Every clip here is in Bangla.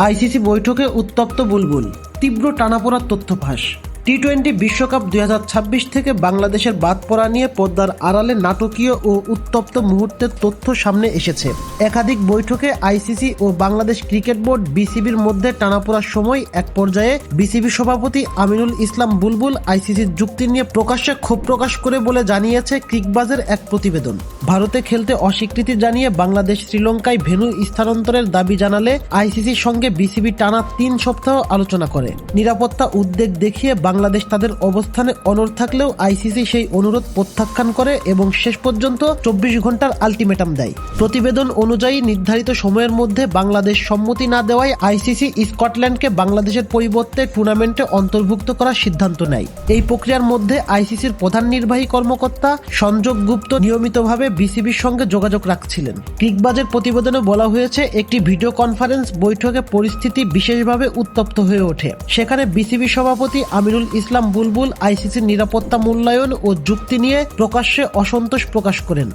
আইসিসি বৈঠকে উত্তপ্ত বুলবুল, তীব্র টানাপোড়ার তথ্য ফাঁস। টি-20 বিশ্বকাপ 2026 থেকে বাংলাদেশের বাদ পড়া নিয়ে পর্দার আড়ালে নাটকীয় ও উত্তপ্ত মুহূর্তের তথ্য সামনে এসেছে। একাধিক বৈঠকে আইসিসি ও বাংলাদেশ ক্রিকেট বোর্ড বিসিবির মধ্যে টানাপোড়ার সময় এক পর্যায়ে বিসিবি সভাপতি আমিনুল ইসলাম বুলবুল আইসিসির যুক্তি নিয়ে প্রকাশ্যে ক্ষোভ প্রকাশ করে বলে জানিয়েছে ক্রিকবাজের এক প্রতিবেদন। ভারতে খেলতে অস্বীকৃতি জানিয়ে বাংলাদেশ শ্রীলঙ্কায় ভেন্যু স্থানান্তরের দাবি জানালে আইসিসির সঙ্গে বিসিবি টানা 3 সপ্তাহ আলোচনা করে। নিরাপত্তা উদ্বেগ দেখিয়ে বাংলাদেশ তাদের অবস্থানে অনড় থাকলেও আইসিসি সেই অনুরোধ প্রত্যাখ্যান করে এবং শেষ পর্যন্ত 24 ঘন্টার আলটিমেটাম দেয়। প্রতিবেদন অনুযায়ী নির্ধারিত সময়ের মধ্যে বাংলাদেশ সম্মতি না দেওয়ায় আইসিসি স্কটল্যান্ডকে বাংলাদেশের পরিবর্তে টুর্নামেন্টে অন্তর্ভুক্ত করার সিদ্ধান্ত নেয়। এই প্রক্রিয়ার মধ্যে আইসিসির প্রধান নির্বাহী কর্মকর্তা সঞ্জয় গুপ্ত নিয়মিতভাবে বিসিবির সঙ্গে যোগাযোগ রাখছিলেন। ক্রিকবাজের প্রতিবেদনে বলা হয়েছে, একটি ভিডিও কনফারেন্স বৈঠকে পরিস্থিতি বিশেষভাবে উত্তপ্ত হয়ে ওঠে। সেখানে বিসিবি সভাপতি আমিনুল ইসলাম বুলবুল আইসিসির নিরাপত্তা মূল্যায়ন ও যুক্তি নিয়ে প্রকাশ্যে অসন্তোষ প্রকাশ করেন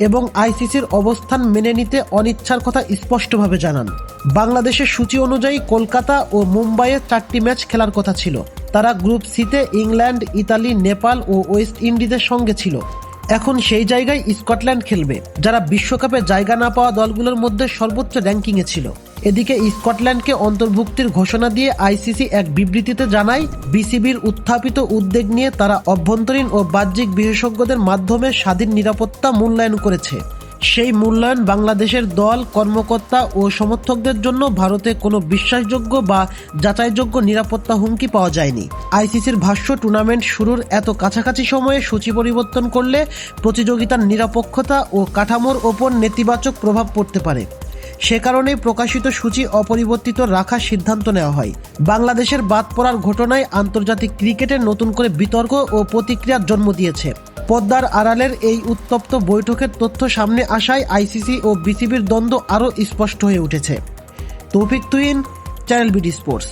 এবং আইসিসির অবস্থান মেনে নিতে অনিচ্ছার কথা স্পষ্টভাবে জানান। বাংলাদেশের সূচি অনুযায়ী কলকাতা ও মুম্বাইয়ে 4টি ম্যাচ খেলার কথা ছিল। তারা গ্রুপ সিতে ইংল্যান্ড, ইতালি, নেপাল ও ওয়েস্ট ইন্ডিজের সঙ্গে ছিল। এখন সেই জায়গায় স্কটল্যান্ড খেলবে, যারা বিশ্বকাপে জায়গা না পাওয়া দলগুলোর মধ্যে সর্বোচ্চ র্যাঙ্কিংয়ে ছিল। এদিকে স্কটল্যান্ডকে অন্তর্ভুক্তির ঘোষণা দিয়ে আইসিসি এক বিবৃতিতে জানায়, বিসিবির উত্থাপিত উদ্বেগ নিয়ে তারা অভ্যন্তরীণ ও বাহ্যিক বিশেষজ্ঞদের মাধ্যমে স্বাধীন নিরাপত্তা মূল্যায়ন করেছে। সেই মূল্যায়ন বাংলাদেশের দল, কর্মকর্তা ও সমর্থকদের জন্য ভারতে কোনো বিশ্বাসযোগ্য বা যাচাইযোগ্য নিরাপত্তা হুমকি পাওয়া যায়নি। আইসিসির ভাষ্য, টুর্নামেন্ট শুরুর এত কাছাকাছি সময়ে সূচি পরিবর্তন করলে প্রতিযোগিতার নিরপেক্ষতা ও কাঠামোর ওপর নেতিবাচক প্রভাব পড়তে পারে। সে কারণেই প্রকাশিত সূচি অপরিবর্তিত রাখার সিদ্ধান্ত নেওয়া হয়। বাংলাদেশের বাদ পড়ার ঘটনায় আন্তর্জাতিক ক্রিকেটে নতুন করে বিতর্ক ও প্রতিক্রিয়ার জন্ম দিয়েছে। পর্দার আড়ালের এই উত্তপ্ত বৈঠকের তথ্য সামনে আসায় আইসিসি ও বিসিবির দ্বন্দ্ব আরও স্পষ্ট হয়ে উঠেছে। তৌফিক তুহিন, চ্যানেল বিডি স্পোর্টস।